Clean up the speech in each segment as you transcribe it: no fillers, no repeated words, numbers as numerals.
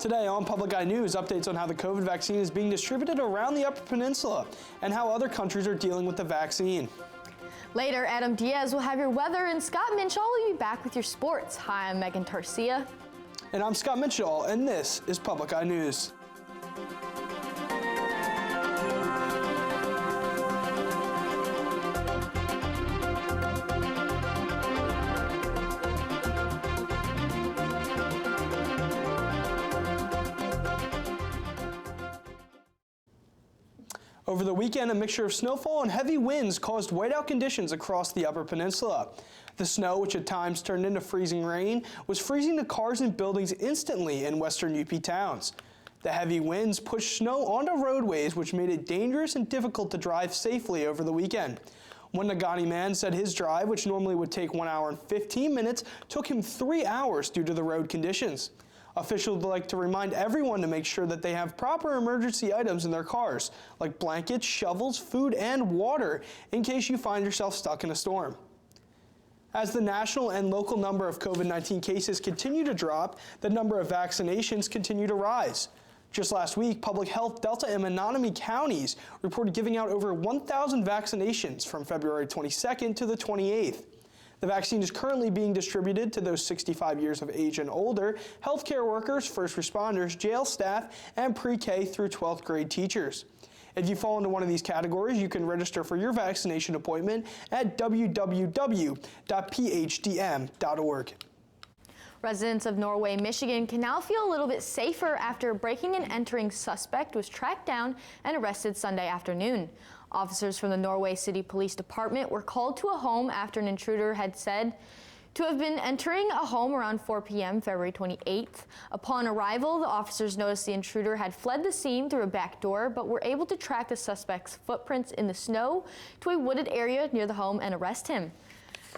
Today on Public Eye News, updates on how the COVID vaccine is being distributed around the Upper Peninsula and how other countries are dealing with the vaccine. Later, Adam Diaz will have your weather and Scott Minshall will be back with your sports. Hi, I'm Megan Tarcia. And I'm Scott Minshall, and this is Public Eye News. Over the weekend, a mixture of snowfall and heavy winds caused whiteout conditions across the Upper Peninsula. The snow, which at times turned into freezing rain, was freezing the cars and buildings instantly in western UP towns. The heavy winds pushed snow onto roadways, which made it dangerous and difficult to drive safely over the weekend. One Nagani man said his drive, which normally would take 1 hour and 15 minutes, took him 3 hours due to the road conditions. Officials would like to remind everyone to make sure that they have proper emergency items in their cars, like blankets, shovels, food, and water, in case you find yourself stuck in a storm. As the national and local number of COVID-19 cases continue to drop, the number of vaccinations continue to rise. Just last week, Public Health, Delta, and Menominee counties reported giving out over 1,000 vaccinations from February 22nd to the 28th. The vaccine is currently being distributed to those 65 years of age and older, healthcare workers, first responders, jail staff, and pre-K through 12th grade teachers. If you fall into one of these categories, you can register for your vaccination appointment at www.phdm.org. Residents of Norway, Michigan can now feel a little bit safer after a breaking and entering suspect was tracked down and arrested Sunday afternoon. Officers from the Norway City Police Department were called to a home after an intruder had said to have been entering a home around 4 p.m. February 28th. Upon arrival, the officers noticed the intruder had fled the scene through a back door, but were able to track the suspect's footprints in the snow to a wooded area near the home and arrest him.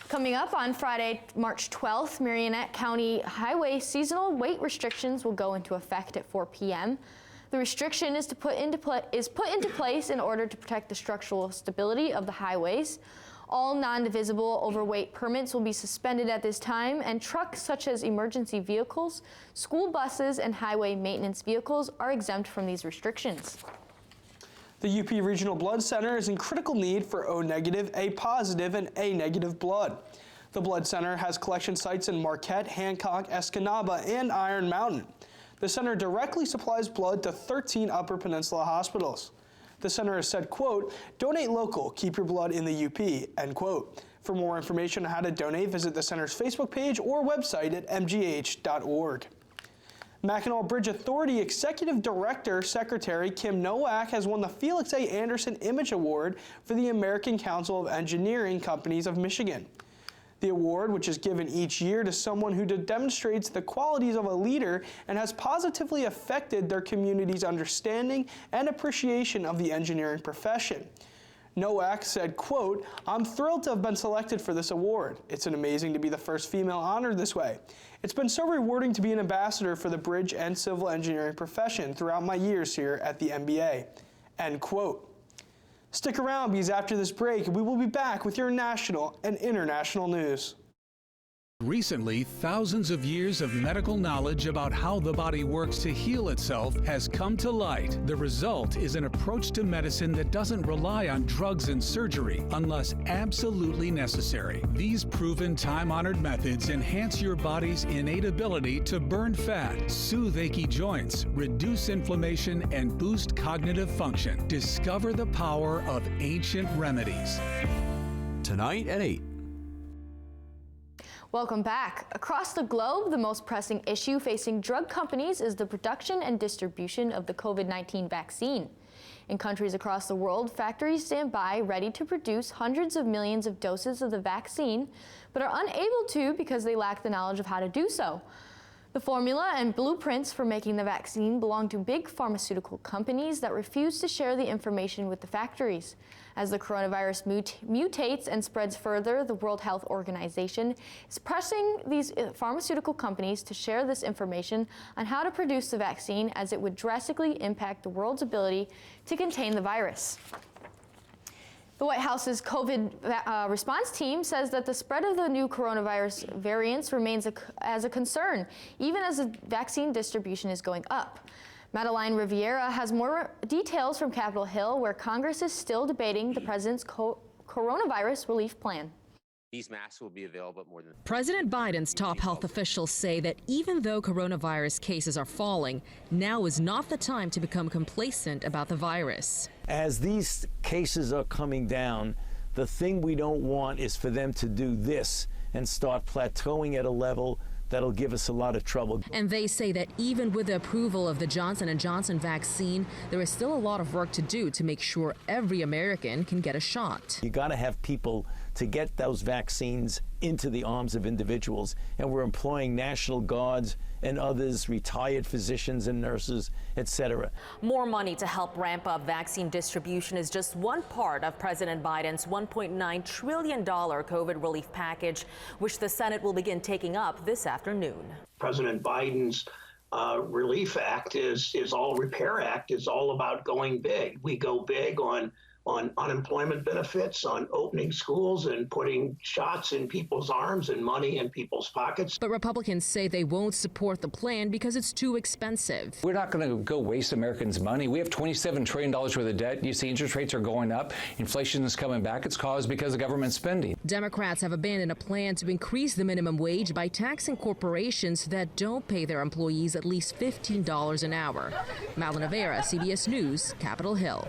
Coming up on Friday, March 12th, Marionette County Highway seasonal weight restrictions will go into effect at 4 p.m. The restriction is put into place in order to protect the structural stability of the highways. All non-divisible overweight permits will be suspended at this time, and trucks such as emergency vehicles, school buses, and highway maintenance vehicles are exempt from these restrictions. The UP Regional Blood Center is in critical need for O-negative, A-positive, and A-negative blood. The blood center has collection sites in Marquette, Hancock, Escanaba, and Iron Mountain. The center directly supplies blood to 13 Upper Peninsula hospitals. The center has said, quote, "Donate local, keep your blood in the UP," end quote. For more information on how to donate, visit the center's Facebook page or website at mgh.org. Mackinac Bridge Authority Executive Director Secretary Kim Nowak has won the Felix A. Anderson Image Award for the American Council of Engineering Companies of Michigan. The award, which is given each year to someone who demonstrates the qualities of a leader and has positively affected their community's understanding and appreciation of the engineering profession. Nowak said, quote, "I'm thrilled to have been selected for this award. It's amazing to be the first female honored this way. It's been so rewarding to be an ambassador for the bridge and civil engineering profession throughout my years here at the MBA," end quote. Stick around, because after this break, we will be back with your national and international news. Recently, thousands of years of medical knowledge about how the body works to heal itself has come to light. The result is an approach to medicine that doesn't rely on drugs and surgery unless absolutely necessary. These proven time-honored methods enhance your body's innate ability to burn fat, soothe achy joints, reduce inflammation, and boost cognitive function. Discover the power of ancient remedies. Tonight at 8. Welcome back. Across the globe, the most pressing issue facing drug companies is the production and distribution of the COVID-19 vaccine. In countries across the world, factories stand by ready to produce hundreds of millions of doses of the vaccine, but are unable to because they lack the knowledge of how to do so. The formula and blueprints for making the vaccine belong to big pharmaceutical companies that refuse to share the information with the factories. As the coronavirus mutates and spreads further, the World Health Organization is pressing these pharmaceutical companies to share this information on how to produce the vaccine, as it would drastically impact the world's ability to contain the virus. The White House's COVID response team says that the spread of the new coronavirus variants remains as a concern, even as the vaccine distribution is going up. Madeline Riviera has more details from Capitol Hill, where Congress is still debating the president's coronavirus relief plan. These masks will be available at more than... President Biden's top health officials say that even though coronavirus cases are falling, now is not the time to become complacent about the virus. As these cases are coming down, the thing we don't want is for them to do this and start plateauing at a level that'll give us a lot of trouble. And they say that even with the approval of the Johnson & Johnson vaccine, there is still a lot of work to do to make sure every American can get a shot. You got to have people to get those vaccines into the arms of individuals, and we're employing National Guards and others, retired physicians and nurses, etc. More money to help ramp up vaccine distribution is just one part of President Biden's $1.9 trillion COVID relief package, which the Senate will begin taking up this afternoon. President Biden's Relief Act is all Repair Act is all about going big. We go big on unemployment benefits, on opening schools and putting shots in people's arms and money in people's pockets. But Republicans say they won't support the plan because it's too expensive. We're not going to go waste Americans' money. We have $27 trillion worth of debt. You see interest rates are going up. Inflation is coming back. It's caused because of government spending. Democrats have abandoned a plan to increase the minimum wage by taxing corporations that don't pay their employees at least $15 an hour. Madeline Rivera, CBS News, Capitol Hill.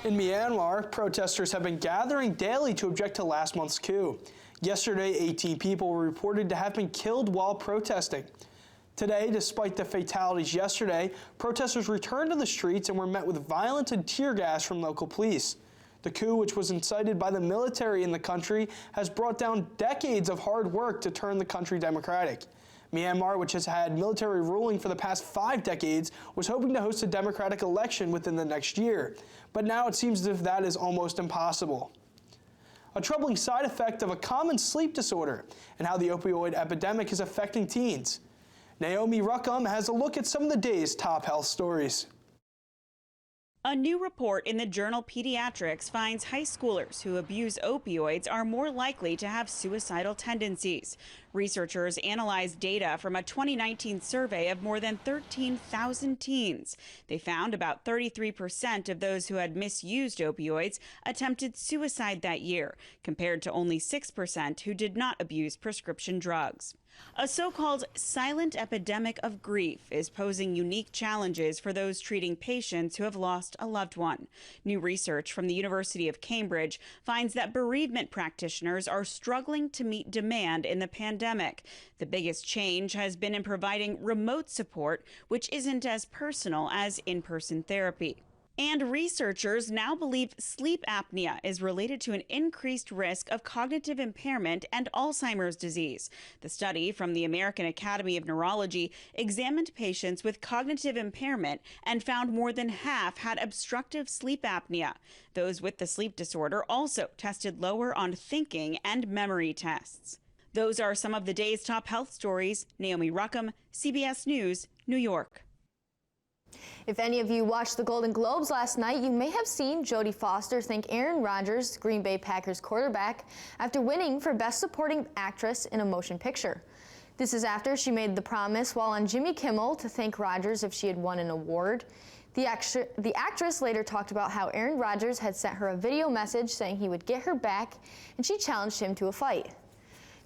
In Myanmar, protesters have been gathering daily to object to last month's coup. Yesterday, 18 people were reported to have been killed while protesting. Today, despite the fatalities yesterday, protesters returned to the streets and were met with violence and tear gas from local police. The coup, which was incited by the military in the country, has brought down decades of hard work to turn the country democratic. Myanmar, which has had military ruling for the past 5 decades, was hoping to host a democratic election within the next year. But now it seems as if that is almost impossible. A troubling side effect of a common sleep disorder and how the opioid epidemic is affecting teens. Naomi Ruckham has a look at some of the day's top health stories. A new report in the journal Pediatrics finds high schoolers who abuse opioids are more likely to have suicidal tendencies. Researchers analyzed data from a 2019 survey of more than 13,000 teens. They found about 33% of those who had misused opioids attempted suicide that year, compared to only 6% who did not abuse prescription drugs. A so-called silent epidemic of grief is posing unique challenges for those treating patients who have lost a loved one. New research from the University of Cambridge finds that bereavement practitioners are struggling to meet demand in the pandemic. The biggest change has been in providing remote support, which isn't as personal as in-person therapy. And researchers now believe sleep apnea is related to an increased risk of cognitive impairment and Alzheimer's disease. The study from the American Academy of Neurology examined patients with cognitive impairment and found more than half had obstructive sleep apnea. Those with the sleep disorder also tested lower on thinking and memory tests. Those are some of the day's top health stories. Naomi Ruckham, CBS News, New York. If any of you watched the Golden Globes last night, you may have seen Jodie Foster thank Aaron Rodgers, Green Bay Packers quarterback, after winning for Best Supporting Actress in a Motion Picture. This is after she made the promise while on Jimmy Kimmel to thank Rodgers if she had won an award. The actress later talked about how Aaron Rodgers had sent her a video message saying he would get her back, and she challenged him to a fight.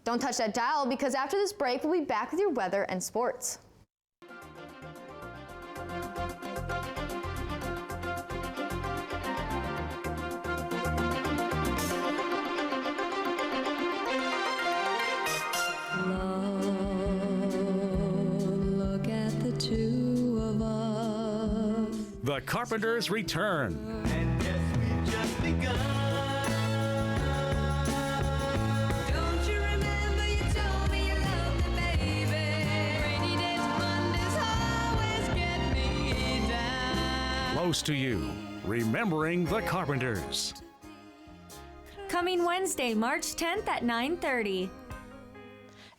Don't touch that dial, because after this break, we'll be back with your weather and sports. The Carpenters return. And yes, we've just begun. Don't you remember you told me you loved me, baby? Rainy days, Mondays always get me down. Close to you, Remembering the Carpenters. Coming Wednesday, March 10th at 9:30.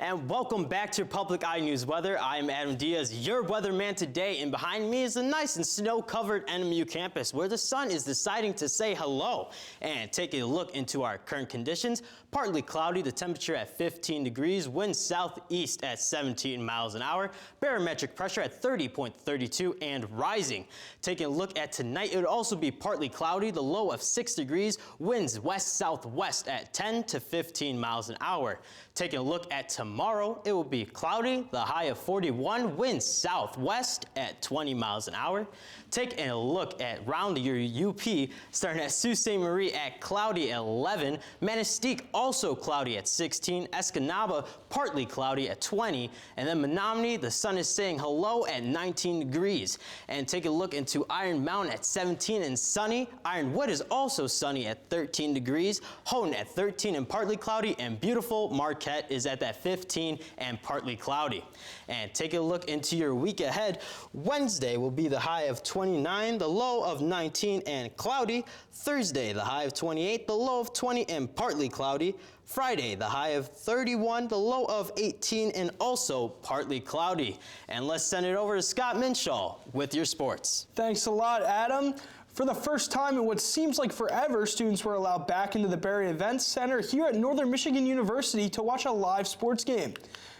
And welcome back to Public Eye News Weather. I'm Adam Diaz, your weatherman today, and behind me is the nice and snow-covered NMU campus where the sun is deciding to say hello. And taking a look into our current conditions, partly cloudy, the temperature at 15 degrees, wind southeast at 17 miles an hour, barometric pressure at 30.32 and rising. Taking a look at tonight, it would also be partly cloudy, the low of 6 degrees, winds west-southwest at 10 to 15 miles an hour. Taking a look at tomorrow, it will be cloudy, the high of 41, winds southwest at 20 miles an hour. Taking a look at round your UP, starting at Sault Ste. Marie at cloudy at 11, Manistique also cloudy at 16, Escanaba partly cloudy at 20, and then Menominee, the sun is saying hello at 19 degrees. And take a look into Iron Mountain at 17 and sunny. Ironwood is also sunny at 13 degrees, Houghton at 13 and partly cloudy, and beautiful Marquette is at that 15 and partly cloudy. And take a look into your week ahead. Wednesday will be the high of 29, the low of 19 and cloudy. Thursday, the high of 28, the low of 20 and partly cloudy. Friday, the high of 31, the low of 18 and also partly cloudy. And let's send it over to Scott Minshaw with your sports. Thanks a lot, Adam. For the first time in what seems like forever, students were allowed back into the Berry Events Center here at Northern Michigan University to watch a live sports game.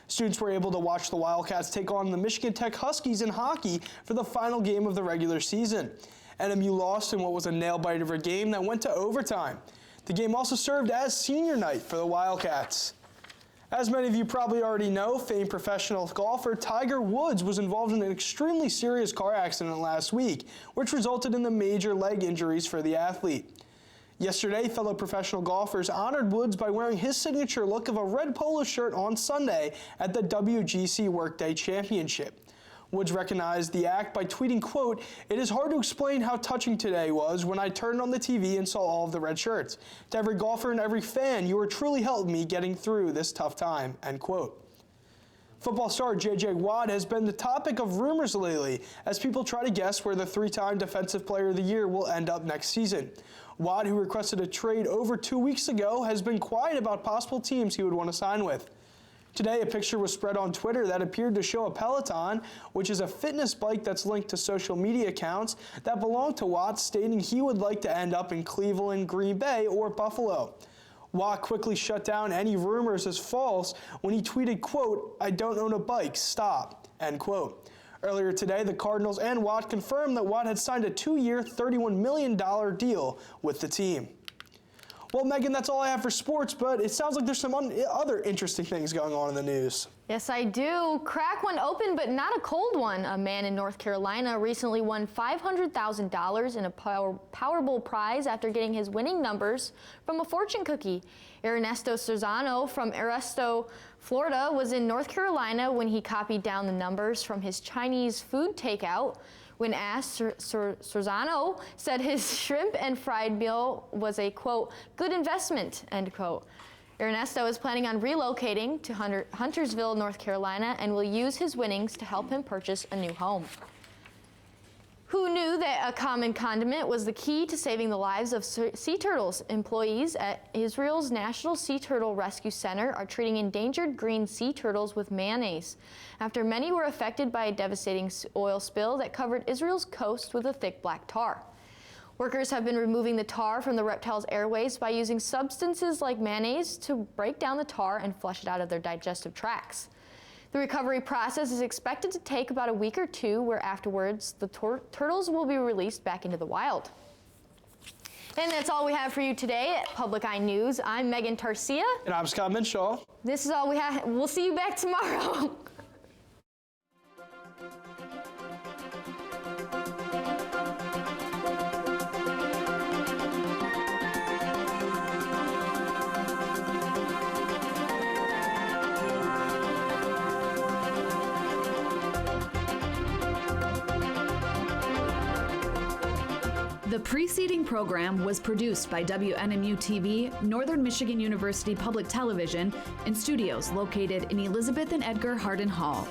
Students were able to watch the Wildcats take on the Michigan Tech Huskies in hockey for the final game of the regular season. NMU lost in what was a nail-biter of a game that went to overtime. The game also served as senior night for the Wildcats. As many of you probably already know, famed professional golfer Tiger Woods was involved in an extremely serious car accident last week, which resulted in the major leg injuries for the athlete. Yesterday, fellow professional golfers honored Woods by wearing his signature look of a red polo shirt on Sunday at the WGC Workday Championship. Woods recognized the act by tweeting, quote, "It is hard to explain how touching today was when I turned on the TV and saw all of the red shirts. To every golfer and every fan, you are truly helping me getting through this tough time," end quote. Football star J.J. Watt has been the topic of rumors lately as people try to guess where the three-time Defensive Player of the Year will end up next season. Watt, who requested a trade over 2 weeks ago, has been quiet about possible teams he would want to sign with. Today, a picture was spread on Twitter that appeared to show a Peloton, which is a fitness bike that's linked to social media accounts that belong to Watt, stating he would like to end up in Cleveland, Green Bay, or Buffalo. Watt quickly shut down any rumors as false when he tweeted, quote, "I don't own a bike, stop," end quote. Earlier today, the Cardinals and Watt confirmed that Watt had signed a 2-year, $31 million deal with the team. Well, Megan, that's all I have for sports, but it sounds like there's some other interesting things going on in the news. Yes, I do. Crack one open, but not a cold one. A man in North Carolina recently won $500,000 in a Powerball prize after getting his winning numbers from a fortune cookie. Ernesto Sorzano from Arresto, Florida, was in North Carolina when he copied down the numbers from his Chinese food takeout. When asked, Sorzano said his shrimp and fried meal was a, quote, "good investment," end quote. Ernesto is planning on relocating to Huntersville, North Carolina, and will use his winnings to help him purchase a new home. Who knew that a common condiment was the key to saving the lives of sea turtles? Employees at Israel's National Sea Turtle Rescue Center are treating endangered green sea turtles with mayonnaise after many were affected by a devastating oil spill that covered Israel's coast with a thick black tar. Workers have been removing the tar from the reptiles' airways by using substances like mayonnaise to break down the tar and flush it out of their digestive tracts. The recovery process is expected to take about a week or two, where afterwards the turtles will be released back into the wild. And that's all we have for you today at Public Eye News. I'm Megan Tarcia. And I'm Scott Minshaw. This is all we have. We'll see you back tomorrow. The preceding program was produced by WNMU TV, Northern Michigan University Public Television, in studios located in Elizabeth and Edgar Hardin Hall.